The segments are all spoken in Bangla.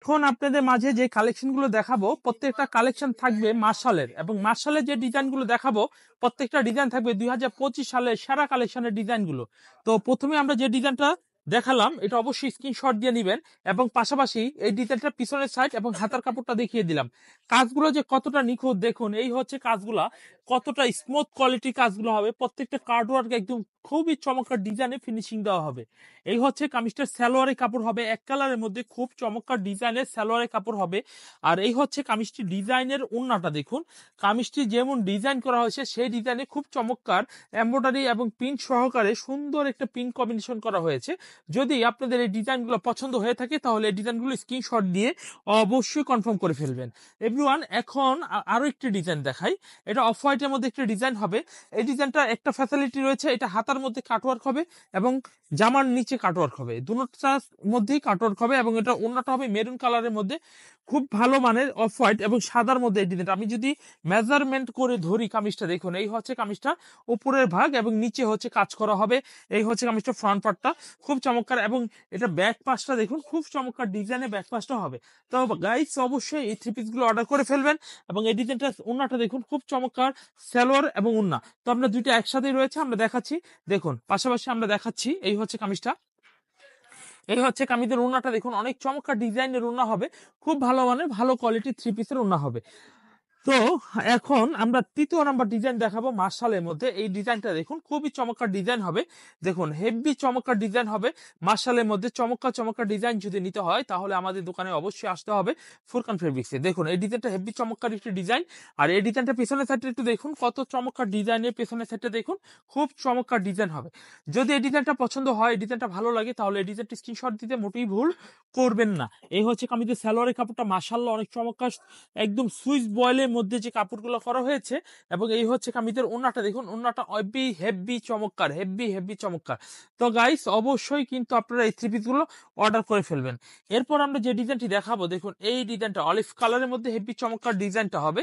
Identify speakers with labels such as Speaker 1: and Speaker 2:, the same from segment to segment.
Speaker 1: এখন আপনাদের মাঝে যে কালেকশন গুলো দেখাবো প্রত্যেকটা কালেকশন থাকবে মার্শালের, এবং মার্শালের যে ডিজাইন গুলো দেখাবো প্রত্যেকটা ডিজাইন থাকবে 2025 সালের সেরা কালেকশনের ডিজাইন গুলো। তো প্রথমে আমরা যে ডিজাইনটা দেখালাম এটা অবশ্যই স্ক্রিনশট দিয়ে নিবেন, এবং পাশাপাশি এই ডিজাইনটা পিছনের সাইড এবং হাতার কাপড়টা দেখিয়ে দিলাম। কাজগুলো যে কতটা নিখুঁত দেখুন, এই হচ্ছে কাজগুলা কতটা স্মুথ কোয়ালিটি কাজগুলো হবে, প্রত্যেকটা কার্ডওয়ার্ক একদম খুবই চমৎকার ডিজাইনে ফিনিশিং দেওয়া হবে। এই হচ্ছে কামিজটার সালোয়ারের কাপড় হবে এক কালারের মধ্যে, খুব চমৎকার ডিজাইনের সালোয়ারের কাপড় হবে। আর এই হচ্ছে কামিজটি ডিজাইনের ওন্নাটা দেখুন, কামিজটি যেমন ডিজাইন করা হয়েছে সেই ডিজাইনে খুব চমৎকার এমব্রয়ডারি এবং প্রিন্ট সহকারে সুন্দর একটা প্রিন্ট কম্বিনেশন করা হয়েছে। যদি আপনাদের এই ডিজাইনগুলো পছন্দ হয়ে থাকে তাহলে এই ডিজাইনগুলো স্ক্রিনশট দিয়ে অবশ্যই কনফার্ম করে ফেলবেন। এভরিওয়ান, এখন আরো একটি ডিজাইন দেখাই। এটা অফ হোয়াইটের মধ্যে একটি ডিজাইন হবে। এই ডিজাইনটা একটা ফ্যাসিলিটি রয়েছে, এটা হাতার মধ্যে কাটওয়ার্ক হবে এবং জামার নিচে কাটওয়ার্ক হবে, দুটোটার মধ্যেই কাটওয়ার্ক হবে, এবং এটা ওন্নাটা হবে মেরুন কালারের মধ্যে, খুব ভালো মানের অফ হোয়াইট এবং সাদার মধ্যে এই ডিজাইনটা। আমি যদি মেজারমেন্ট করে ধরি কামিজটা দেখুন, এই হচ্ছে কামিজটা উপরের ভাগ এবং নিচে হচ্ছে কাজ করা হবে। এই হচ্ছে কামিজটা ফ্রন্ট পার্টটা খুব চমৎকার, এবং এটা ব্যাক পাশটা দেখুন খুব চমৎকার ডিজাইনের ব্যাক পাশটা হবে। তো গাইস অবশ্যই এই থ্রি পিস গুলো অর্ডার করে ফেলবেন, এবং এই ডিজাইনটা ওন্নাটা দেখুন খুব চমৎকার সালোয়ার এবং ওন্না। তো আমরা দুইটা একসাথেই রয়েছে, আমরা দেখাচ্ছি দেখুন, পাশাপাশি আমরা দেখাচ্ছি। এই হচ্ছে কামিজটা, এই হচ্ছে কামিজের ওন্নাটা দেখুন, অনেক চমৎকার ডিজাইনের ওন্না হবে, খুব ভালো মানের ভালো কোয়ালিটির থ্রি পিসের ওন্না হবে। তো এখন আমরা তৃতীয় নাম্বার ডিজাইন দেখাবো মার্শালের মধ্যে। এই ডিজাইনটা দেখুন খুবই চমৎকার ডিজাইন হবে, দেখুন হেভি চমৎকার ডিজাইন হবে মার্শালের মধ্যে। চমৎকার চমৎকার ডিজাইন যদি নিতে হয় তাহলে আমাদের দোকানে অবশ্যই আসতে হবে ফুরকান ফেব্রিক্সে। দেখুন এই ডিজাইনটা হেভি চমৎকার একটি ডিজাইন, আর এই ডিজাইনটা পেছনের সাইডটা একটু দেখুন কত চমৎকার ডিজাইনের, পেছনের সাইডটা দেখুন খুব চমৎকার ডিজাইন হবে। যদি এই ডিজাইনটা পছন্দ হয়, এই ডিজাইনটা ভালো লাগে, তাহলে এই ডিজাইনটি স্ক্রিনশট দিতে মোটেই ভুল করবেন না। এই হচ্ছে কামিজের সালোয়ারের কাপড়টা মাশাআল্লাহ অনেক চমৎকার, একদম সুইস বয়েলের মধ্যে যে কাপড়গুলো করা হয়েছে, এবং এই হচ্ছে কামিজের ওন্নাটা দেখুন, ওন্নাটা হেভি হেভি চমৎকার, হেভি হেভি চমৎকার। তো গাইস অবশ্যই কিন্তু আপনারা এই থ্রি পিস গুলো অর্ডার করে ফেলবেন। এরপর আমরা যে ডিজাইনটি দেখাবো দেখুন, এই ডিজাইনটা অলিভ কালারের মধ্যে হেভি চমৎকার ডিজাইনটা হবে,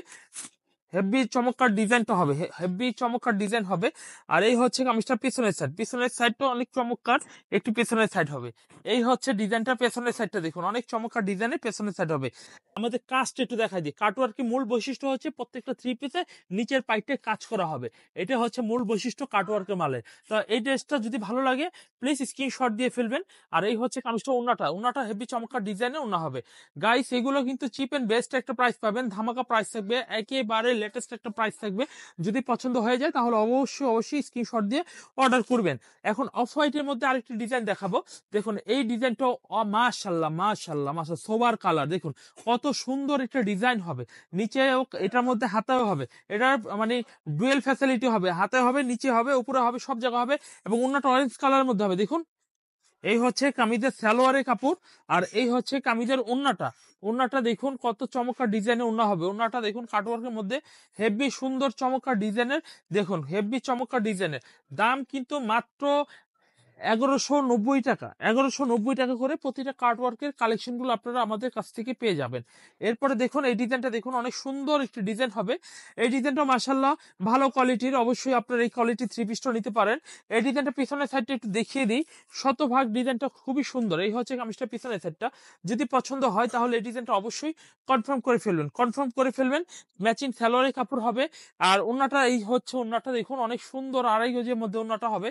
Speaker 1: হেভি চমৎকার ডিজাইনটা হবে, হেভি চমৎকার ডিজাইন হবে। আর এই হচ্ছে কামিজটার পিছনের সাইড, পিছনের সাইডটা অনেক চমৎকার একটি পেছনের সাইড হবে। এই হচ্ছে ডিজাইনটা, পেছনের সাইডটা দেখুন অনেক চমৎকার ডিজাইনের পেছনের সাইড হবে। আমাদের কাজটা একটু দেখাই দিই। কাটওয়ার্কের মূল বৈশিষ্ট্য হচ্ছে প্রত্যেকটা থ্রি পিসে নিচের পাইটে কাজ করা হবে, এটা হচ্ছে মূল বৈশিষ্ট্য কাটওয়ার্কের মালের। তো এই ড্রেসটা যদি ভালো লাগে প্লিজ স্ক্রিনশট দিয়ে ফেলবেন। আর এই হচ্ছে কামিজটা, ওন্নাটা ওন্নাটা হেভি চমৎকার ডিজাইনের ওন্না হবে। গাইস এগুলো কিন্তু চিপ এন্ড বেস্ট একটা প্রাইস পাবেন, ধামাকা প্রাইস থাকবে, একেবারে লেটেস্ট একটা প্রাইস থাকবে। যদি পছন্দ হয়ে যায় তাহলে অবশ্যই অবশ্যই স্ক্রিনশট দিয়ে অর্ডার করবেন। এখন অফ হোয়াইটের মধ্যে আরেকটি ডিজাইন দেখাবো, দেখুন এই ডিজাইনটা মাশাআল্লাহ মাশাআল্লাহ মাশাআল্লাহ সোবার কালার, দেখুন কত সুন্দর একটা ডিজাইন হবে। নিচে এটার মধ্যে হাতাও হবে, এটার মানে ডুয়েল ফ্যাসিলিটি হবে, হাতে হবে, নিচে হবে, উপরে হবে, সব জায়গা হবে, এবং অন্যটা অরেঞ্জ কালারের মধ্যে হবে। দেখুন এই হচ্ছে কামিজের সালোয়ারের কাপড়, আর এই হচ্ছে কামিজের ওন্নাটা। ওন্নাটা দেখুন কত চমৎকার ডিজাইনের ওন্না হবে, ওন্নাটা দেখুন কাটওয়ার্কের মধ্যে হেভি সুন্দর চমৎকার ডিজাইনের, দেখুন হেভি চমৎকার ডিজাইনের। দাম কিন্তু মাত্র 1190 টাকা, 1190 টাকা করে প্রতিটা কার্টওয়ার্কের কালেকশন গুলো আপনারা আমাদের কাছ থেকে পেয়ে যাবেন। এরপরে দেখুন এই ডিজাইনটা দেখুন, অনেক সুন্দর একটি ডিজাইন হবে। এই ডিজাইনটা মাশাআল্লাহ ভালো কোয়ালিটির, অবশ্যই আপনারা এই কোয়ালিটির থ্রি পিসটা নিতে পারেন। এই ডিজাইনটা পিছনের সাইডটা একটু দেখিয়ে দিই, শতভাগ ডিজাইনটা খুবই সুন্দর। এই হচ্ছে কামিজটা পিছনের সাইডটা, যদি পছন্দ হয় তাহলে এই ডিজাইনটা অবশ্যই কনফার্ম করে ফেলবেন, কনফার্ম করে ফেলবেন। ম্যাচিং সালোয়ারের কাপড় হবে। আর ওন্নাটা, এই হচ্ছে ওন্নাটা দেখুন অনেক সুন্দর, আড়াই গজের মধ্যে ওন্নাটা হবে,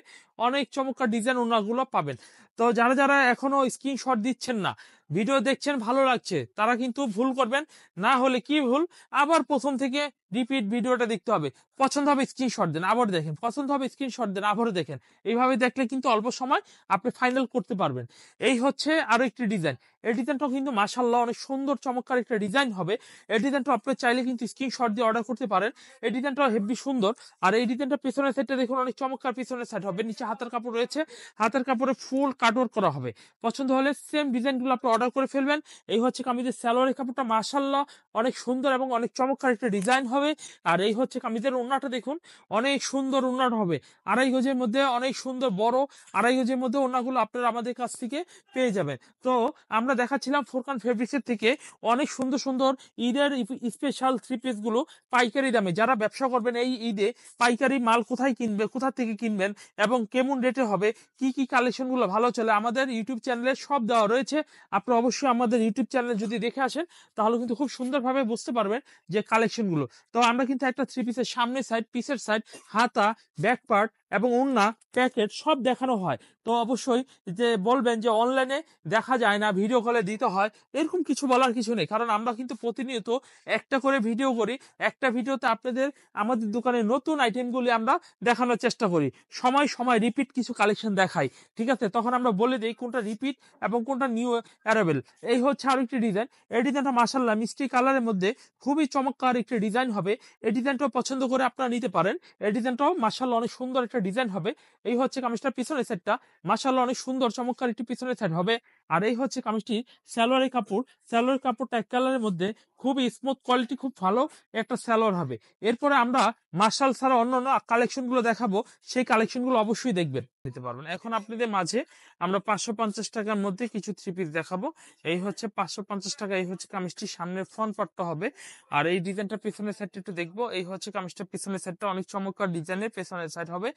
Speaker 1: অনেক চমৎকার ডিজাইন ওনাগুলো পাবেন। তো যারা যারা এখনো স্ক্রিনশট দিচ্ছেন না, ভিডিও দেখছেন ভালো লাগছে, তারা কিন্তু ভুল করবেন না। হলে কি ভুল, আবার প্রথম থেকে রিপিট ভিডিওটা দেখতে হবে। পছন্দ হবে স্ক্রিনশট দেন, আবার দেখেন, পছন্দ হবে স্ক্রিনশট দেন, আবারও দেখেন। এইভাবে দেখলে কিন্তু অল্প সময় আপনি ফাইনাল করতে পারবেন। এই হচ্ছে আরো একটি ডিজাইন, এই ডিজাইনটাও কিন্তু মাশাআল্লাহ অনেক সুন্দর চমৎকার একটা ডিজাইন হবে। এই ডিজাইনটা আপনি চাইলে কিন্তু স্ক্রিনশট দিয়ে অর্ডার করতে পারেন। এই ডিজাইনটাও হেভি সুন্দর। আর এই ডিজাইনটা পেছনের সাইডটা দেখুন অনেক চমৎকার পেছনের সাইড হবে, নিচে হাতের কাপড় রয়েছে, হাতের কাপড়ে ফুল কাটওয়ার্ক করা হবে। পছন্দ হলে সেম ডিজাইনগুলো আপনি অর্ডার করে ফেলবেন। এই হচ্ছে কামিজের সালোয়ারের কাপড়টা মাশাআল্লাহ অনেক সুন্দর এবং অনেক চমৎকার একটা ডিজাইন হবে। আর এই হচ্ছে কামিজের ওন্নাটা দেখুন, অনেক সুন্দর ওন্নাটা হবে, আড়াই গজের মধ্যে অনেক সুন্দর বড়, আড়াই গজের মধ্যে ওন্নাগুলো আপনারা আমাদের কাছ থেকে পেয়ে যাবেন। তো আমরা দেখাচ্ছিলাম ফুরকান ফেব্রিক্সের থেকে অনেক সুন্দর সুন্দর ঈদের স্পেশাল থ্রি পিস গুলো পাইকারি দামে। যারা ব্যবসা করবেন এই ঈদে, পাইকারি মাল কোথায় কিনবে, কোথা থেকে কিনবেন এবং কেমন রেটে হবে, কি কি কালেকশন গুলো ভালো চলে, আমাদের ইউটিউব চ্যানেলে সব দেওয়া রয়েছে। আপনারা অবশ্যই আমাদের ইউটিউব চ্যানেলে যদি দেখে আসেন তাহলে কিন্তু খুব সুন্দরভাবে বুঝতে পারবেন যে কালেকশনগুলো। তো আমরা কিন্তু একটা থ্রি পিসের সামনের সাইড, পিসের সাইড, হাতা, ব্যাক পার্ট এবং ওড়না, প্যাকেট সব দেখানো হয়। তো অবশ্যই যে বলবেন যে অনলাইনে দেখা যায় না, ভিডিও কলে দিতে হয়, এরকম কিছু বলার কিছু নেই। কারণ আমরা কিন্তু প্রতিনিয়ত একটা করে ভিডিও করি, একটা ভিডিওতে আপনাদের আমাদের দোকানের নতুন আইটেমগুলি আমরা দেখানোর চেষ্টা করি। সময় সময় রিপিট কিছু কালেকশন দেখাই, ঠিক আছে? তখন আমরা বলে দিই কোনটা রিপিট এবং কোনটা নিউ অ্যারাইভেল। এই হচ্ছে আরো একটি ডিজাইন। এই ডিজাইনটা মাশাআল্লাহ মিষ্টি কালারের মধ্যে খুবই চমৎকার একটি ডিজাইন হবে। এই ডিজাইনটাও পছন্দ করে আপনারা নিতে পারেন। এই ডিজাইনটাও মাশাআল্লাহ অনেক সুন্দর একটা ডিজাইন হবে। এই হচ্ছে কামিজটার পিছনের সাইডটা, মাশাআল্লাহ অনেক সুন্দর চমৎকার একটি পিছনের সাইড হবে। আর এই হচ্ছে কামিজটি সালোয়ারের কাপড়। সালোয়ারের কাপড়টা এক কালারের মধ্যে খুবই স্মুথ কোয়ালিটি, খুব ভালো একটা সালোয়ার হবে। এরপরে আমরা মার্শাল ছাড়া অন্যান্য কালেকশন গুলো দেখাবো, সেই কালেকশন গুলো অবশ্যই দেখবেন, নিতে পারবেন। এখন আপনাদের মাঝে আমরা 550 টাকার মধ্যে কিছু থ্রি পিস দেখাবো। এই হচ্ছে 550 টাকা। এই হচ্ছে কামিজটির সামনের ফ্রন্ট পার্টটা হবে। আর এই ডিজাইনটা পিছনের সাইডটা একটু দেখবো। এই হচ্ছে কামিজটা পিছনের সাইডটা অনেক চমৎকার ডিজাইনের পেছনের সাইড হবে।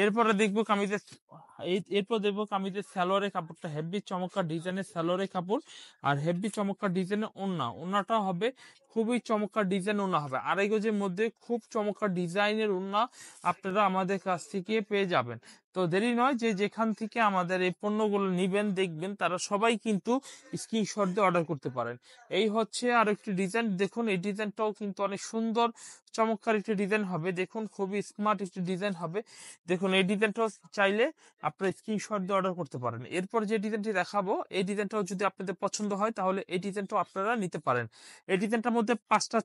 Speaker 1: এরপরে দেখবো কামিজের এরপর দেখবো কামিজের সালোয়ারের কাপড়টা হেভি চমৎকার ডিজাইনের সালোয়ারের কাপড় আর হেভি চমৎকার ডিজাইনের ওড়নাটা হবে খুবই চমৎকার ডিজাইন ওড়না হবে। আড়াই গজের মধ্যে খুব চমৎকার ডিজাইনের ওড়না আপনারা আমাদের কাছ থেকে পেয়ে যাবেন। তো দেরি নয়, যে যেখান থেকে আমাদের এই পণ্যগুলো নিবেন দেখবেন তারা সবাই কিন্তু স্ক্রিনশট দিয়ে অর্ডার করতে পারেন। এই হচ্ছে আর একটি ডিজাইন, দেখুন এই ডিজাইনটাও কিন্তু অনেক সুন্দর চমৎকার একটি ডিজাইন হবে। দেখুন খুবই স্মার্ট একটি ডিজাইন হবে। দেখুন এই ডিজাইনটাও চাইলে আপনারা স্ক্রিনশট দিয়ে অর্ডার করতে পারেন। এরপর যে ডিজাইনটি দেখাবো এই ডিজাইনটাও যদি আপনাদের পছন্দ হয় তাহলে এই ডিজাইনটাও আপনারা নিতে পারেন। এই ডিজাইনটার মধ্যে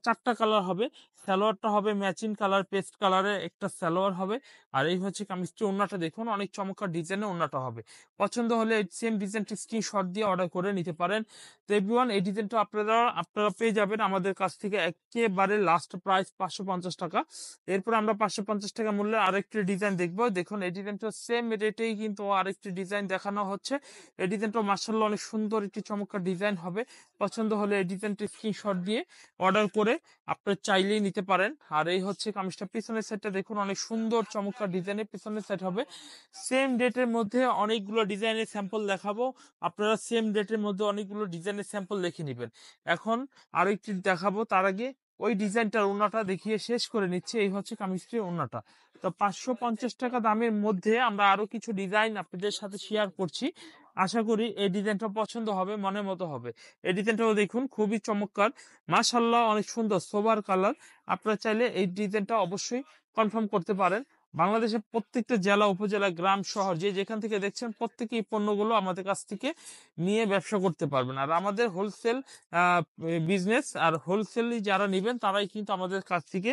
Speaker 1: চারটা কালার হবে। সালোয়ারটা হবে ম্যাচিং কালার, পেস্ট কালারের একটা সালোয়ার হবে। আর এই হচ্ছে কামিজটি, ওড়নাটা দেখুন অনেক চমৎকার ডিজাইনের ওড়নাটা হবে। পছন্দ হলে সেম ডিজাইনটি স্ক্রিনশট দিয়ে অর্ডার করে নিতে পারেন। তো এভরিওয়ান এই ডিজাইনটা আপনারা পেয়ে যাবেন আমাদের কাছ থেকে একেবারে লাস্ট প্রাইস 550 টাকা। এরপর আমরা 550 টাকা মূল্যে আরেকটি ডিজাইন দেখবো। দেখুন এই ডিজাইনটা সেম রেটেই কিন্তু আরেকটি ডিজাইন দেখানো হচ্ছে। এই ডিজাইনটা মাশাআল্লাহ অনেক সুন্দর একটি চমৎকার ডিজাইন হবে। পছন্দ হলে এই ডিজাইনটি স্ক্রিনশট দিয়ে অর্ডার করে আপনারা চাইলেই নিতে পারেন। আর এই হচ্ছে কামিজটা পিছনের সাইডটা দেখুন অনেক সুন্দর চমৎকার ডিজাইনের পিছনের সাইড হবে। সেম ডেটের মধ্যে অনেকগুলো ডিজাইনের স্যাম্পল দেখাবো, আপনারা সেম ডেটের মধ্যে অনেকগুলো ডিজাইনের স্যাম্পল দেখে নেবেন। এখন আরো একটি দেখাবো, তার আগে ওই ডিজাইনটার ওড়নাটা দেখিয়ে শেষ করে নিচ্ছে। এই হচ্ছে কামিজটির ওড়নাটা। তো 550 টাকা দামের মধ্যে আমরা আরো কিছু ডিজাইন আপনাদের সাথে শেয়ার করছি। আশা করি এই ডিজাইনটা পছন্দ হবে, মনের মতো হবে। এই ডিজাইনটাও দেখুন খুবই চমৎকার, মাশাআল্লাহ অনেক সুন্দর সোবার কালার। আপনারা চাইলে এই ডিজাইনটা অবশ্যই কনফার্ম করতে পারেন। বাংলাদেশের প্রত্যেকটা জেলা, উপজেলা, গ্রাম, শহর যে যেখান থেকে দেখছেন প্রত্যেকেই এই পণ্যগুলো আমাদের কাছ থেকে নিয়ে ব্যবসা করতে পারবেন। আর আমাদের হোলসেল বিজনেস, আর হোলসেলি যারা নেবেন তারাই কিন্তু আমাদের কাছ থেকে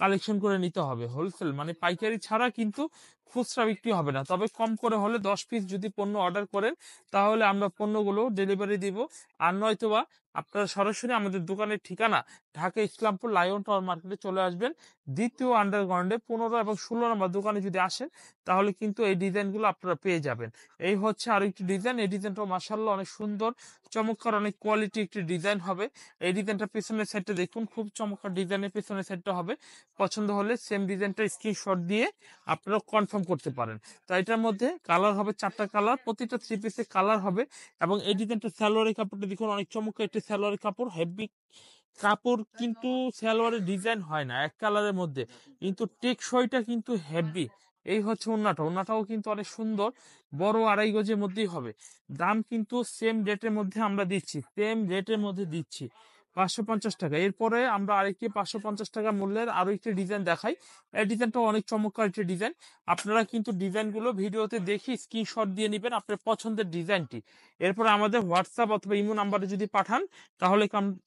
Speaker 1: কালেকশন করে নিতে হবে। হোলসেল মানে পাইকারি ছাড়া কিন্তু খুচরা বিক্রি হবে না। তবে কম করে হলে 10 পিস যদি পণ্য অর্ডার করেন তাহলে আমরা পণ্যগুলো ডেলিভারি দিব। আর নয়তোবা আপনারা সরাসরি আমাদের দোকানের ঠিকানা ঢাকা ইসলামপুর লায়ন টাওয়ার মার্কেটে চলে আসবেন। দ্বিতীয় আন্ডারগ্রাউন্ডে 15 এবং 16 নম্বর দোকানে যদি আসেন তাহলে কিন্তু এই ডিজাইনগুলো আপনারা পেয়ে যাবেন। এই হচ্ছে আরেকটি ডিজাইন। এই ডিজাইনটাও মাশাআল্লাহ অনেক সুন্দর চমৎকার, অনেক কোয়ালিটি একটি ডিজাইন হবে। এই ডিজাইনটা পেছনের সাইডটা দেখুন খুব চমৎকার ডিজাইনের পেছনের সাইডটা হবে। পছন্দ হলে সেম ডিজাইনটা স্ক্রিনশট দিয়ে আপনারা কনফার্ম করতে পারেন। তো এটার মধ্যে কালার হবে চারটা কালার, প্রতিটা থ্রি পিসে কালার হবে। এবং এই ডিজাইনটা সালোয়ারের কাপড়টা দেখুন অনেক চমৎকার একটি সালোয়ারের কাপড়, হেভি কাপড়, কিন্তু সালোয়ারের ডিজাইন হয় না এক কালারের মধ্যে, কিন্তু টেকসইটা কিন্তু হেভি। এই হচ্ছে ওড়নাটাও কিন্তু অনেক সুন্দর, বড় আড়াই গজের মধ্যেই হবে। দাম কিন্তু সেম রেটের মধ্যে আমরা দিচ্ছি, সেম রেটের মধ্যে দিচ্ছি 550 টাকা। এরপরে আমরা আরেকটি 550 টাকা মূল্যের আরো একটি ডিজাইন দেখাই। এই ডিজাইনটা অনেক চমৎকার একটি ডিজাইন। আপনারা কিন্তু ডিজাইনগুলো ভিডিওতে দেখি স্ক্রিনশট দিয়ে নেবেন আপনার পছন্দের ডিজাইনটি। এরপর আমাদের হোয়াটসঅ্যাপ অথবা ইমো নাম্বারে যদি পাঠান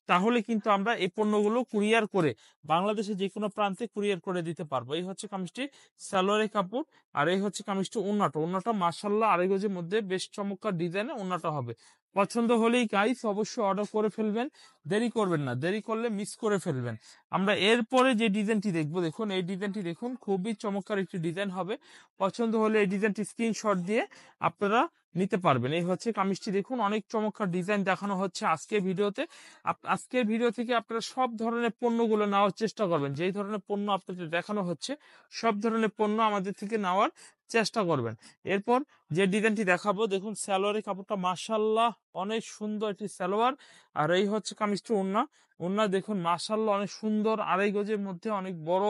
Speaker 1: তাহলে কিন্তু আমরা এই পণ্যগুলো কুরিয়ার করে বাংলাদেশে যে কোনো প্রান্তে কুরিয়ার করে দিতে পারবো। এই হচ্ছে কামিজটি সালোয়ারের কাপড়। আর এই হচ্ছে কামিজটি ওড়নাটা মাশাআল্লাহ আড়াই গজের মধ্যে বেশ চমৎকার ডিজাইনে ওড়নাটা হবে। পছন্দ হলেই গাইস অবশ্যই অর্ডার করে ফেলবেন, দেরি করবেন না, দেরি করলে মিস করে ফেলবেন। আমরা এরপরে যে ডিজাইনটি দেখবো, দেখুন এই ডিজাইনটি দেখুন খুবই চমৎকার একটি ডিজাইন হবে। পছন্দ হলে এই ডিজাইনটি স্ক্রিনশট দিয়ে আপনারা নিতে পারবেন। এই হচ্ছে কামিজটি দেখুন অনেক চমৎকার ডিজাইন দেখানো হচ্ছে আজকের ভিডিওতে। আজকের ভিডিও থেকে আপনারা সব ধরনের পণ্যগুলো নেওয়ার চেষ্টা করবেন। যেই ধরনের পণ্য আপনাদের দেখানো হচ্ছে সব ধরনের পণ্য আমাদের থেকে নেওয়ার চেষ্টা করবেন। এরপর যে ডিজাইনটি দেখাবো, দেখুন সালোয়ারের কাপড়টা মাশাআল্লাহ অনেক সুন্দর একটি সালোয়ার। আর এই হচ্ছে কামিজটি ওড়না। ওড়না দেখুন মাশাআল্লাহ অনেক সুন্দর, আড়াই গজের মধ্যে অনেক বড়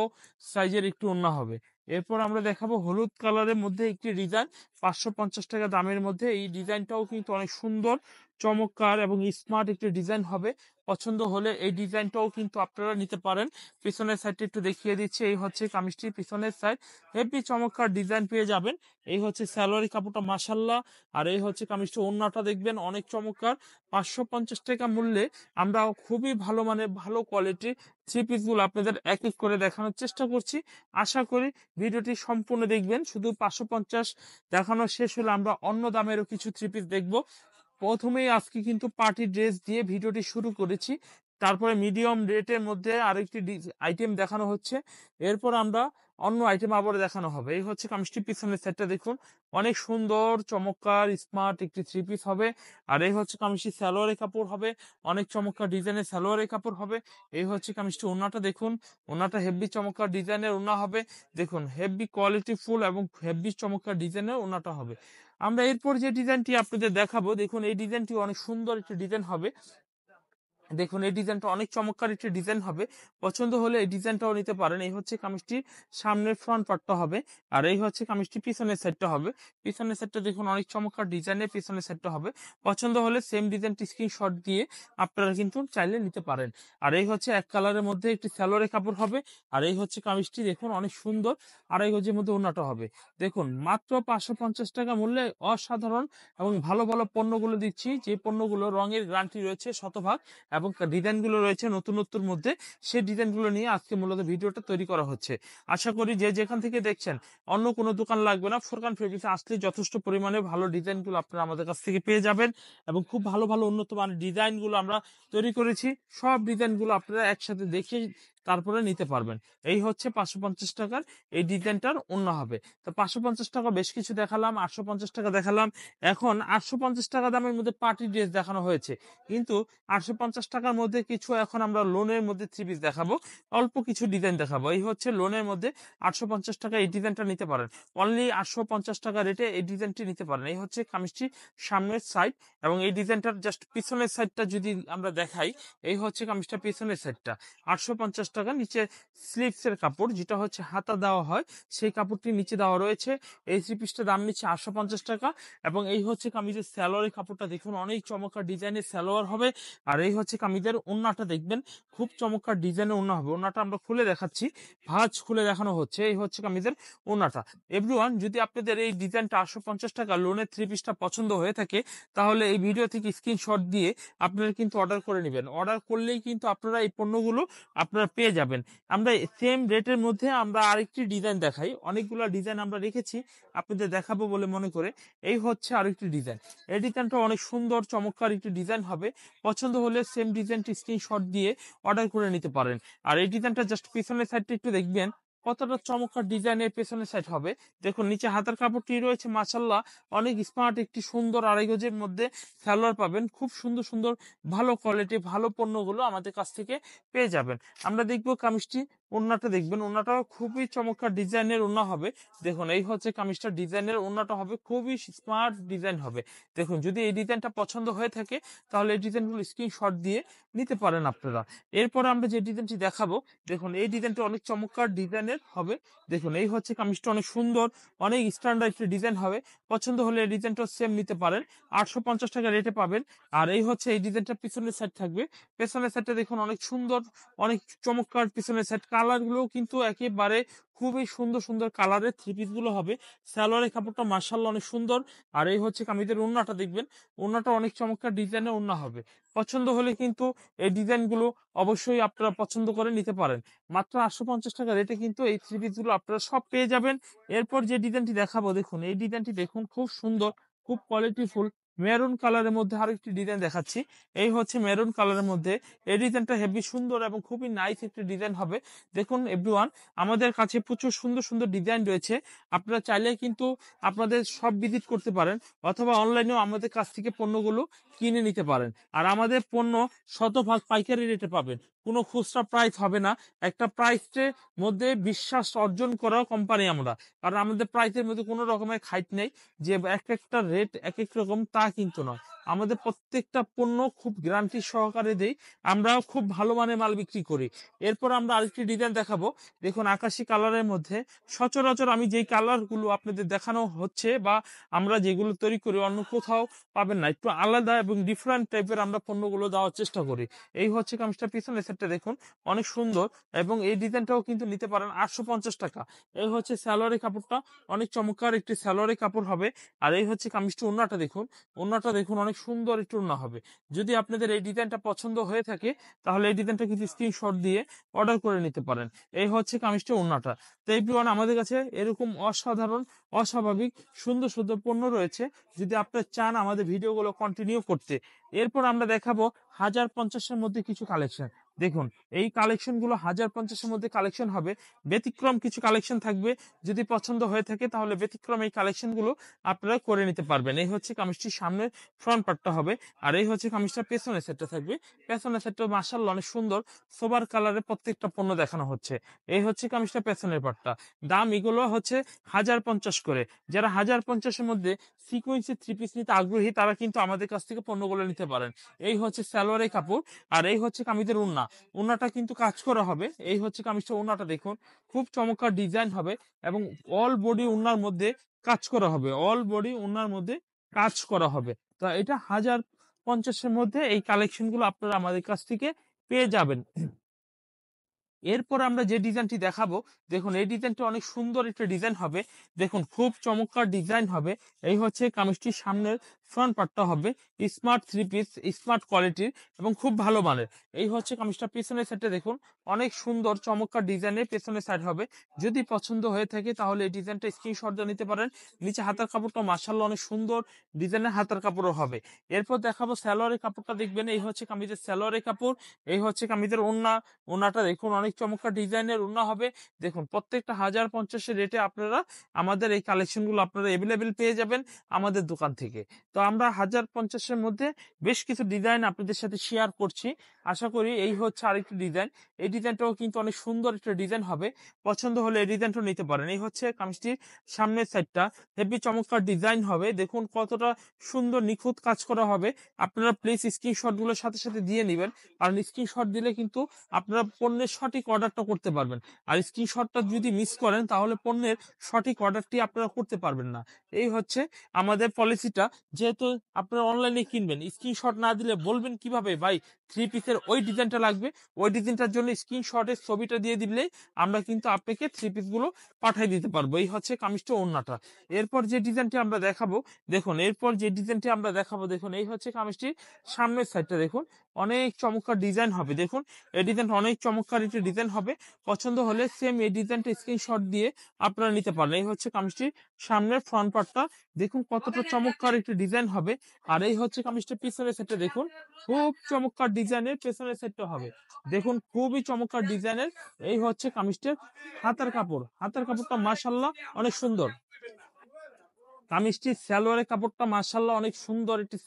Speaker 1: সাইজের একটি ওড়না হবে। এরপর আমরা দেখাবো হলুদ কালারের মধ্যে একটি ডিজাইন, 550 টাকা দামের মধ্যে। এই ডিজাইনটাও কিন্তু অনেক সুন্দর, চমৎকার এবং স্মার্ট একটি ডিজাইন হবে। পছন্দ হলে এই ডিজাইনটাও কিন্তু আপনারা নিতে পারেন। পিছনের সাইডটা একটু দেখিয়ে দিচ্ছি, এই হচ্ছে কামিজটি পিছনের সাইড। হেভি চমৎকার ডিজাইন পেয়ে যাবেন। এই হচ্ছে সালোয়ারি কাপড়টা মাশাআল্লাহ। আর এই হচ্ছে কামিজটা, ওড়নাটা দেখবেন অনেক চমৎকার। 550 টাকা মূল্যে আমরা খুবই ভালো মানের, ভালো কোয়ালিটির থ্রি পিস গুলো আপনাদের এক এক করে দেখানোর চেষ্টা করছি। আশা করি ভিডিওটি সম্পূর্ণ দেখবেন। শুধু 550 দেখানো শেষ হলে আমরা অন্য দামেরও কিছু থ্রি পিস দেখবো। প্রথমেই আজকে কিন্তু পার্টি ড্রেস দিয়ে ভিডিওটি শুরু করেছি, তারপরে মিডিয়াম রেটের মধ্যে আরেকটি আইটেম দেখানো হচ্ছে, এরপর আমরা অন্য আইটেম আবার দেখানো হবে। এই হচ্ছে কামিজটি পিছনের সেটটা দেখুন, অনেক সুন্দর চমৎকার স্মার্ট একটি থ্রি পিস হবে। আর এই হচ্ছে কামিজটি সালোয়ারের কাপড় হবে, অনেক চমৎকার ডিজাইনের সালোয়ারের কাপড় হবে। এই হচ্ছে কামিজটি, ওড়নাটা দেখুন, ওড়নাটা হেভি চমৎকার ডিজাইনের ওড়না হবে। দেখুন হেভি কোয়ালিটি ফুল এবং হেভি চমৎকার ডিজাইনের ওড়নাটা হবে। আমরা এরপর যে ডিজাইনটি আপনাদের দেখাবো, দেখুন এই ডিজাইনটি অনেক সুন্দর একটি ডিজাইন হবে। দেখুন এই ডিজাইনটা অনেক চমৎকার একটি ডিজাইন হবে। পছন্দ হলে এই ডিজাইনটাও নিতে পারেন। এই হচ্ছে কামিজটি সামনের ফ্রন্ট পার্টটা হবে, আর এই হচ্ছে কামিজটি পিছনের সাইডটা হবে। পিছনের সাইডটা দেখুন অনেক চমৎকার ডিজাইনের পিছনের সাইডটা হবে। পছন্দ হলে সেম ডিজাইনটি স্ক্রিনশট দিয়ে আপনারা কিন্তু চাইলে নিতে পারেন। আর এই হচ্ছে এক কালারের মধ্যে একটি সালোয়ারের কাপড় হবে। আর এই হচ্ছে কামিজটি দেখুন অনেক সুন্দর, আড়াই গজের মধ্যে ওড়নাটা হবে। দেখুন মাত্র 550 টাকা মূল্যে অসাধারণ এবং ভালো ভালো পণ্যগুলো দিচ্ছি, যে পণ্যগুলো রঙের গ্যারান্টি রয়েছে শতভাগ এবং ডিজাইনগুলো রয়েছে নতুনত্বের মধ্যে। সেই ডিজাইনগুলো নিয়ে আজকে মূলত ভিডিওটা তৈরি করা হচ্ছে। আশা করি যে যেখান থেকে দেখছেন অন্য কোনো দোকান লাগবে না, ফোরকান ফেব্রিক্সে আসলে যথেষ্ট পরিমাণে ভালো ডিজাইনগুলো আপনারা আমাদের কাছ থেকে পেয়ে যাবেন এবং খুব ভালো ভালো উন্নত মানের ডিজাইনগুলো আমরা তৈরি করেছি। সব ডিজাইনগুলো আপনারা একসাথে দেখে তারপরে নিতে পারবেন। এই হচ্ছে 550 টাকার এই ডিজাইনটার অন্য হবে। তো 550 টাকা বেশ কিছু দেখালাম, 850 টাকা দেখালাম, এখন 850 টাকা দামের মধ্যে পার্টি ড্রেস দেখানো হয়েছে। কিন্তু 850 টাকার মধ্যে কিছু এখন আমরা লোনের মধ্যে থ্রি পিস দেখাবো, অল্প কিছু ডিজাইন দেখাবো। এই হচ্ছে লোনের মধ্যে 850 টাকা এই ডিজাইনটা নিতে পারেন। অনলি 850 টাকা রেটে এই ডিজাইনটি নিতে পারেন। এই হচ্ছে কামিজটি সামনের সাইড এবং এই ডিজাইনটার জাস্ট পিছনের সাইডটা যদি আমরা দেখাই, এই হচ্ছে কামিজটা পিছনের সাইডটা। 850 টাকা নিচে স্লিভস এর কাপড়, যেটা হচ্ছে হাতা দেওয়া হয়, সেই কাপড়টি নিচে দেওয়া রয়েছে। এই থ্রি পিসটার দাম নিচ্ছে 850 টাকা। এবং এই হচ্ছে কামিজের সালোয়ারের কাপড়টা দেখুন, অনেক চমৎকার ডিজাইনের সালোয়ার হবে। আর এই হচ্ছে কামিজের ওড়নাটা দেখবেন, খুব চমৎকার ডিজাইনের ওড়না হবে। ওড়নাটা আমরা খুলে দেখাচ্ছি, ভাঁজ খুলে দেখানো হচ্ছে। এই হচ্ছে কামিজের ওড়নাটা। এভরিওয়ান, যদি আপনাদের এই ডিজাইনটা 850 টাকা লোনের থ্রি পিসটা পছন্দ হয়ে থাকে, তাহলে এই ভিডিও থেকে স্ক্রিনশট দিয়ে আপনারা কিন্তু অর্ডার করে নেবেন। অর্ডার করলেই কিন্তু আপনারা এই পণ্যগুলো আপনারা পেয়ে যাবেন। আমরা সেম রেটের মধ্যে আমরা আরেকটি ডিজাইন দেখাই, অনেকগুলো ডিজাইন আমরা রেখেছি আপনাদের দেখাবো বলে মনে করে। এই হচ্ছে আরেকটি ডিজাইন। এই ডিজাইনটা অনেক সুন্দর চমৎকার একটি ডিজাইন হবে। পছন্দ হলে সেম ডিজাইনটি স্ক্রিনশট দিয়ে অর্ডার করে নিতে পারেন। আর এই ডিজাইনটা জাস্ট পিছনের সাইডটা একটু দেখবেন, কতটা চমৎকার ডিজাইনের পেছনের সাইড হবে। দেখুন নিচে হাতার কাপড়টি রয়েছে মাশাআল্লাহ, অনেক স্মার্ট একটি সুন্দর আড়াই গজের মধ্যে সালোয়ার পাবেন। খুব সুন্দর সুন্দর ভালো কোয়ালিটি ভালো পণ্যগুলো আমাদের কাছ থেকে পেয়ে যাবেন। আমরা দেখবো কামিজটি ওড়নাটা দেখবেন, ওড়নাটাও খুবই চমৎকার ডিজাইনের ওড়না হবে। দেখুন এই হচ্ছে কামিজটা ডিজাইনের ওড়নাটা হবে, খুবই স্মার্ট ডিজাইন হবে। দেখুন যদি এই ডিজাইনটা পছন্দ হয়ে থাকে, তাহলে এই ডিজাইনগুলো স্ক্রিনশট দিয়ে নিতে পারেন আপনারা। এরপর আমরা যে ডিজাইনটি দেখাবো, দেখুন এই ডিজাইনটা অনেক চমৎকার ডিজাইনের হবে। দেখুন এই হচ্ছে কামিজটা অনেক সুন্দর, অনেক স্ট্যান্ডার্ড একটি ডিজাইন হবে। পছন্দ হলে এই ডিজাইনটা সেম নিতে পারেন, 850 টাকা রেটে পাবেন। আর এই হচ্ছে এই ডিজাইনটা পিছনের সাইড থাকবে। পেছনের সাইডটা দেখুন অনেক সুন্দর, অনেক চমৎকার পিছনের সাইড। কালার গুলো কিন্তু একেবারে খুবই সুন্দর সুন্দর কালারের থ্রি পিস গুলো হবে। সালোয়ারের কাপড়টা মাশাআল্লাহ অনেক সুন্দর। আর এই হচ্ছে কামিজের ওড়নাটা দেখবেন, ওড়নাটা অনেক চমৎকার ডিজাইনের ওড়না হবে। পছন্দ হলে কিন্তু এই ডিজাইনগুলো অবশ্যই আপনারা পছন্দ করে নিতে পারেন। মাত্র 850 টাকা রেটে কিন্তু এই থ্রি পিস গুলো আপনারা সব পেয়ে যাবেন। এরপর যে ডিজাইনটি দেখাবো, দেখুন এই ডিজাইনটি দেখুন, খুব সুন্দর, খুব কোয়ালিটিফুল মেরুন কালারের মধ্যে আরেকটি ডিজাইন দেখাচ্ছি। এই হচ্ছে মেরুন কালারের মধ্যে এই ডিজাইনটা হেভি সুন্দর এবং খুবই নাইস একটি ডিজাইন হবে। দেখুন এভরিওয়ান, আমাদের কাছে প্রচুর সুন্দর সুন্দর ডিজাইন রয়েছে। আপনারা চাইলে কিন্তু আপনাদের সব ভিজিট করতে পারেন, অথবা অনলাইনেও আমাদের কাছ থেকে পণ্যগুলো কিনে নিতে পারেন। আর আমাদের পণ্য শতভাগ পাইকারি রেটে পাবেন, কোনো খুচরা প্রাইস হবে না। একটা প্রাইসের মধ্যে বিশ্বাস অর্জন করা কোম্পানি আমরা, কারণ আমাদের প্রাইসের মধ্যে কোনো রকমের খাইট নেই যে এক একটা রেট এক এক রকম, তা কিন্তু নয়। আমাদের প্রত্যেকটা পণ্য খুব গ্যারান্টি সহকারে দেই, আমরা খুব ভালো মানের মাল বিক্রি করি। এরপর আমরা আরেকটি ডিজাইন দেখাবো। দেখুন আকাশি কালারের মধ্যে সচরাচর আমি যেই কালারগুলো আপনাদের দেখানো হচ্ছে বা আমরা যেগুলো তৈরি করি অন্য কোথাও পাবেন না, একটু আলাদা এবং ডিফারেন্ট টাইপের আমরা পণ্যগুলো দেওয়ার চেষ্টা করি। এই হচ্ছে কামিজটা, পিছনে সেটটা দেখুন অনেক সুন্দর, এবং এই ডিজাইনটাও কিন্তু নিতে পারেন 850 টাকা। এই হচ্ছে সালোয়ারের কাপড়টা, অনেক চমৎকার একটি সালোয়ারের কাপড় হবে। আর এই হচ্ছে কামিজটি, ওন্নাটা দেখুন, ওন্নাটা দেখুন অনেক সুন্দর একটু ওন্না হবে। যদি আপনাদের এই ডিজাইনটা পছন্দ হয়ে থাকে তাহলে এই ডিজাইনটা কিন্তু স্ক্রিনশট দিয়ে অর্ডার করে নিতে পারেন। এই হচ্ছে কামিজটি, ওন্নাটা। তো এভরিওয়ান, আমাদের কাছে এরকম অসাধারণ, অস্বাভাবিক সুন্দর সুন্দর পণ্য রয়েছে, যদি আপনারা চান আমাদের ভিডিওগুলো কন্টিনিউ করতে। এরপর আমরা দেখাবো 1050-এর মধ্যে কিছু কালেকশন। দেখুন এই কালেকশন গুলো 1050-এর মধ্যে কালেকশন হবে, ব্যতিক্রম কিছু কালেকশন থাকবে। যদি পছন্দ হয়ে থাকে তাহলে ব্যতিক্রম এই কালেকশন গুলো আপনারা করে নিতে পারবেন। এই হচ্ছে কামিজটির সামনে ফ্রন্ট পার্টটা হবে, আর এই হচ্ছে কামিজটা পেছনের সেটটা থাকবে। পেছনের সেটটা মাশাআল্লাহ অনেক সুন্দর, সোবার কালারে প্রত্যেকটা পণ্য দেখানো হচ্ছে। এই হচ্ছে কামিজটা পেছনের পার্টটা। দাম এগুলো হচ্ছে 1050 করে। যারা 1050-এর মধ্যে সিকোয়েন্সের থ্রি পিস নিতে আগ্রহী তারা কিন্তু আমাদের কাছ থেকে পণ্যগুলো নিতে পারেন। এই হচ্ছে সালোয়ারের কাপড়, আর এই হচ্ছে কামিজের ওন্না। ওন্নাটা কিন্তু কাজ করা হবে। এই হচ্ছে কামিজটা, ওন্নাটা দেখুন খুব চমৎকার ডিজাইন হবে, এবং অল বডি ওন্নার মধ্যে কাজ করা হবে, অল বডি ওন্নার মধ্যে কাজ করা হবে। তো এটা 1050-এর মধ্যে এই কালেকশন গুলো আপনারা আমাদের কাছ থেকে পেয়ে যাবেন। এরপর আমরা যে ডিজাইনটি দেখাবো, দেখুন এই ডিজাইনটা অনেক সুন্দর একটা ডিজাইন হবে। দেখুন খুব চমৎকার ডিজাইন হবে। এই হচ্ছে কামিজটির সামনের ফ্রন্ট পার্টটা হবে স্মার্ট থ্রি পিস, স্মার্ট কোয়ালিটির এবং খুব ভালো মানের। এই হচ্ছে কামিজটা, পিছনের সাইডে দেখুন অনেক সুন্দর চমৎকার ডিজাইনের পেছনের সাইড হবে। যদি পছন্দ হয়ে থাকে তাহলে এই ডিজাইনটা স্ক্রিনশট দিয়ে নিতে পারেন। নিচে হাতার কাপড়টা মাশাআল্লাহ অনেক সুন্দর ডিজাইনের হাতার কাপড়ও হবে। এরপর দেখাবো সালোয়ারের কাপড়টা, দেখবেন এই হচ্ছে কামিজের সালোয়ারের কাপড়। এই হচ্ছে কামিজের ওন্না, ওনাটা দেখুন অনেক চমৎকার ডিজাইনের ওন্না হবে। দেখুন প্রত্যেকটা 1050-এর রেটে আপনারা আমাদের এই কালেকশন গুলো আপনারা এভেলেবেল পেয়ে যাবেন আমাদের দোকান থেকে। তো আমরা 1050-এর মধ্যে বেশ কিছু ডিজাইন আপনাদের সাথে শেয়ার করছি। আশা করি এই হচ্ছে আরেকটি ডিজাইন। এই ডিজাইনটাও কিন্তু অনেক সুন্দর একটা ডিজাইন হবে, পছন্দ হলে এই ডিজাইনটাও নিতে পারেন। এই হচ্ছে কামিজটির সামনের সাইডটা, হেভি চমৎকার ডিজাইন হবে। দেখুন কতটা সুন্দর নিখুঁত কাজ করা হবে। আপনারা প্লিজ স্ক্রিনশট গুলোর সাথে সাথে দিয়ে নেবেন, কারণ স্ক্রিনশট দিলে কিন্তু আপনারা পণ্যের সঠিক অর্ডারটা করতে পারবেন। আর স্ক্রিনশটটা যদি মিস করেন তাহলে পণ্যের সঠিক অর্ডারটি আপনারা করতে পারবেন না। এই হচ্ছে আমাদের পলিসিটা। যেহেতু আপনারা অনলাইনে কিনবেন, স্ক্রিনশট না দিলে বলবেন কিভাবে ভাই থ্রি পিসের ওই ডিজাইনটা লাগবে, ওই ডিজাইনটার জন্য স্ক্রিনশটের ছবিটা দিয়ে দিলেই আমরা কিন্তু আপনাকে থ্রি পিস গুলো পাঠিয়ে দিতে পারবো। এই হচ্ছে কামিজটা, ওন্নাটা। এরপর যে ডিজাইনটি আমরা দেখাবো, দেখুন এরপর যে ডিজাইনটি আমরা দেখাবো, দেখুন এই হচ্ছে কামিজটির সামনের সাইডটা দেখুন অনেক চমৎকার ডিজাইন হবে। দেখুন এই ডিজাইনটা অনেক চমৎকার একটি ডিজাইন হবে, পছন্দ হলে সেম এই ডিজাইনটা স্ক্রিনশট দিয়ে আপনারা নিতে পারেন। এই হচ্ছে কামিজটির সামনের ফ্রন্ট পার্টটা, দেখুন কতটা চমৎকার একটি ডিজাইন হবে। আর এই হচ্ছে কামিজটির পিছনের সেটটা, দেখুন খুব চমৎকার ডিজাইনের পেছনের সেটটা হবে। দেখুন খুবই চমৎকার ডিজাইনের। এই হচ্ছে কামিজটির হাতার কাপড়, হাতার কাপড়টা মাশাআল্লাহ অনেক সুন্দর। কামিজটির সালোয়ারের কাপড়টা মাশাআল্লাহ অনেক সুন্দর একটি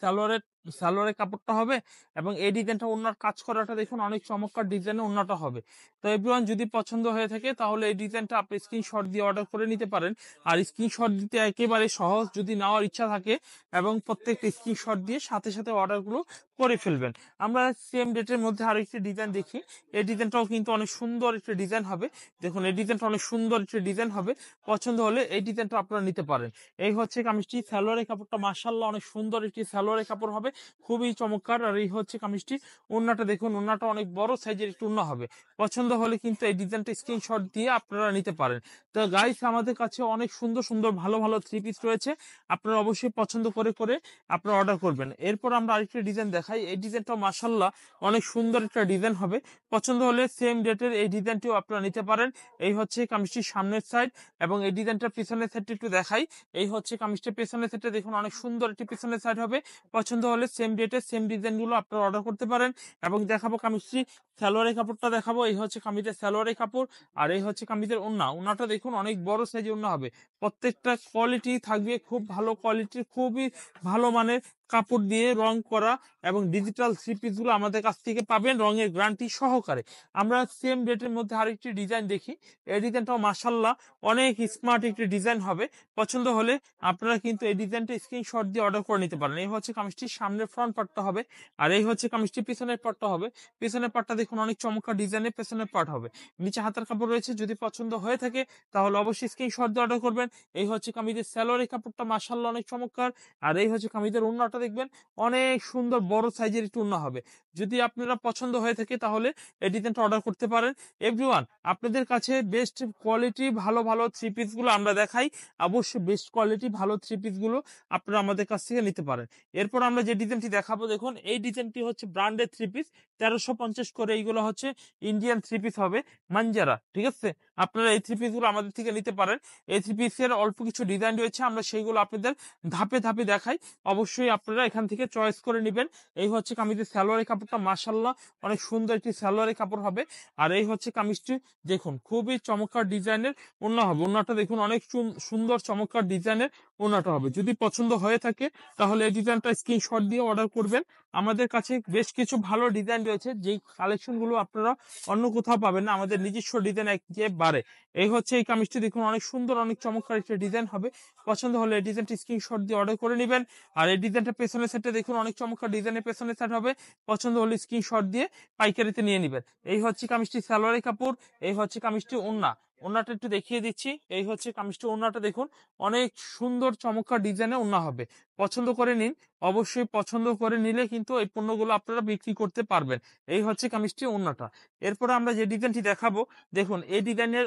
Speaker 1: সালোয়ারের কাপড়টা হবে, এবং এই ডিজাইনটা ওন্নার কাজ করাটা দেখুন অনেক চমৎকার ডিজাইনের ওন্নাটা হবে। তো এভরিওয়ান, যদি পছন্দ হয়ে থাকে তাহলে এই ডিজাইনটা আপনি স্ক্রিনশট দিয়ে অর্ডার করে নিতে পারেন। আর স্ক্রিনশট দিতে একেবারে সহজ, যদি নেওয়ার ইচ্ছা থাকে, এবং প্রত্যেকটা স্ক্রিনশট দিয়ে সাথে সাথে অর্ডারগুলো করে ফেলবেন। আমরা সেম ডেটের মধ্যে আরো একটি ডিজাইন দেখি। এই ডিজাইনটাও কিন্তু অনেক সুন্দর একটি ডিজাইন হবে। দেখুন এই ডিজাইনটা অনেক সুন্দর একটি ডিজাইন হবে, পছন্দ হলে এই ডিজাইনটা আপনারা নিতে পারেন। এই হচ্ছে কামিজটি, সালোয়ারের কাপড়টা মাশাআল্লাহ অনেক সুন্দর একটি সালোয়ারের কাপড় হবে, খুবই চমৎকার। আর এই হচ্ছে কামিজটি, ওন্নাটা দেখুন ওন্নাটা অনেক বড় সাইজের একটু ওন্না হবে, পছন্দ হলে কিন্তু এই ডিজাইনটা স্ক্রিনশট দিয়ে আপনারা নিতে পারেন। তো গাইস, আমাদের কাছে অনেক সুন্দর সুন্দর ভালো ভালো থ্রি পিস রয়েছে, আপনারা অবশ্যই পছন্দ করে করে আপনারা অর্ডার করবেন। এরপর আমরা আরেকটা ডিজাইন দেখাই। এই ডিজাইনটা মাশাআল্লাহ অনেক সুন্দর একটা ডিজাইন হবে, পছন্দ হলে সেম ডেটের এই ডিজাইনটিও আপনারা নিতে পারেন। এই হচ্ছে কামিজটির সামনের সাইড, এবং এই ডিজাইনটার পিছনের সাইডটা একটু দেখাই। এই হচ্ছে কামিজটির পেছনের সাইডটা, দেখুন অনেক সুন্দর একটি পিছনের সাইড হবে, পছন্দ হলে সেম ডেটে সেম ডিজাইন গুলো আপনারা অর্ডার করতে পারেন। এবং দেখাবো কামিজটি সালোয়ারের কাপড়টা দেখাবো। এই হচ্ছে কামিজের সালোয়ারের কাপড়, আর এই হচ্ছে কামিজের ওন্না। ওন্নাটা দেখুন অনেক বড় সাইজের ওন্না হবে, প্রত্যেকটা কোয়ালিটি থাকবে খুব ভালো কোয়ালিটির, খুবই ভালো মানের কাপড় দিয়ে রং করা এবং ডিজিটাল থ্রি পিস গুলো আমাদের কাছ থেকে পাবেন রঙের গ্যারান্টি সহকারে। আমরা সেম রেটের মধ্যে আরেকটি ডিজাইন দেখি। এই ডিজাইনটাও মাশাআল্লাহ অনেক স্মার্ট একটি ডিজাইন হবে। পছন্দ হলে আপনারা কিন্তু এই ডিজাইনটা স্ক্রিনশট দিয়ে অর্ডার করে নিতে পারেন। এই হচ্ছে কামিজটির সামনের ফ্রন্ট পার্টটা হবে, আর এই হচ্ছে কামিজটির পিছনের পার্টটা হবে। পিছনের পার্টটা দেখুন অনেক চমৎকার ডিজাইনের পেছনের পার্ট হবে। নিচে হাতার কাপড় রয়েছে, যদি পছন্দ হয়ে থাকে তাহলে অবশ্যই স্ক্রিনশট দিয়ে অর্ডার করবেন। এই হচ্ছে কামিজের সালোয়ারের কাপড়টা মাশাআল্লাহ অনেক চমৎকার। আর এই হচ্ছে কামিজের ওড়নাটা দেখবেন অনেক সুন্দর বড় সাইজের একটি ওড়না হবে। যদি আপনারা পছন্দ হয়ে থাকে তাহলে এই ডিজাইনটা অর্ডার করতে পারেন। এভরিওয়ান, আপনাদের কাছে বেস্ট কোয়ালিটি ভালো ভালো থ্রি পিস গুলো আমরা দেখাই। অবশ্যই বেস্ট কোয়ালিটি ভালো থ্রি পিস গুলো আপনারা আমাদের কাছ থেকে নিতে পারেন। এরপর আমরা যে ডিজাইনটি দেখাবো, দেখুন এই ডিজাইনটি হচ্ছে ব্র্যান্ডেড থ্রি পিস, 1350 করে। এইগুলো হচ্ছে ইন্ডিয়ান থ্রি পিস হবে, মাঞ্জারা, ঠিক আছে। আপনারা এই থ্রি পিস গুলো আমাদের থেকে নিতে পারেন। এই থ্রি পিসের অল্প কিছু ডিজাইন রয়েছে, আমরা সেইগুলো আপনাদের ধাপে ধাপে দেখাই। অবশ্যই আপনারা এখান থেকে চয়েস করে নেবেন। এই হচ্ছে কামিজের সালোয়ারের কাপড়টা মাশাআল্লাহ অনেক সুন্দর একটি সালোয়ারের কাপড় হবে। আর এই হচ্ছে কামিজটি দেখুন খুবই চমৎকার ডিজাইনের ওড়না হবে। ওড়নাটা দেখুন অনেক সুন্দর চমৎকার ডিজাইনের ওড়নাটা হবে। যদি পছন্দ হয়ে থাকে তাহলে এই ডিজাইনটা স্ক্রিনশট দিয়ে অর্ডার করবেন। আমাদের কাছে বেশ কিছু ভালো ডিজাইন রয়েছে, যেই কালেকশন গুলো আপনারা অন্য কোথাও পাবেন না, আমাদের নিজস্ব ডিজাইন একেবারে। এই হচ্ছে এই কামিজটি দেখুন অনেক সুন্দর অনেক চমৎকার একটা ডিজাইন হবে। পছন্দ হলে এই ডিজাইনটি স্ক্রিনশট দিয়ে অর্ডার করে নেবেন। আর এই ডিজাইনটা পেছনের সেটটা দেখুন অনেক চমৎকার ডিজাইনের পেছনের সেট হবে। পছন্দ হলে স্ক্রিনশট দিয়ে পাইকারিতে নিয়ে নেবেন। এই হচ্ছে কামিজটি সালোয়ারের কাপড়, এই হচ্ছে কামিজটি ওড়না। ওড়নাটা একটু দেখিয়ে দিচ্ছি। এই হচ্ছে কামিজটি ওড়নাটা দেখুন অনেক সুন্দর চমৎকার ডিজাইনের ওড়না হবে। পছন্দ করে নিন। অবশ্যই পছন্দ করে নিলে কিন্তু এই পণ্যগুলো আপনারা বিক্রি করতে পারবেন। এই হচ্ছে কামিজটি ওড়নাটা। এরপরে আমরা যে ডিজাইনটি দেখাবো, দেখুন এই ডিজাইনের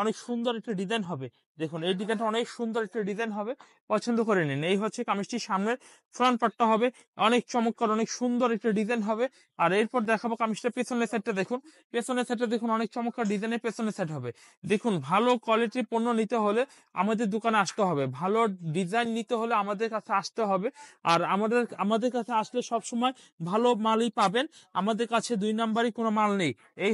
Speaker 1: অনেক সুন্দর একটা ডিজাইন হবে। দেখুন এই ডিজাইনটা অনেক সুন্দর একটা ডিজাইন হবে। পছন্দ করে নিন। এই হচ্ছে কামিজটির সামনের ফ্রন্ট পার্টটা হবে, অনেক চমৎকার অনেক সুন্দর একটা ডিজাইন হবে। আর এরপর দেখাবো কামিজটা পেছনের সাইডটা দেখুন। পেছনের সাইডটা দেখুন অনেক চমৎকার ডিজাইনের পেছনের সাইড হবে। দেখুন ভালো কোয়ালিটির পণ্য নিতে হলে আমাদের দোকানে আসতে হবে, ভালো ডিজাইন নিতে হলে আমাদের কাছে আসতে হবে। আর আমাদের কাছে আসলে সবসময় ভালো মালই পাবেন। আমাদের কাছে দুই নাম্বারই কোনো মাল নেই। এই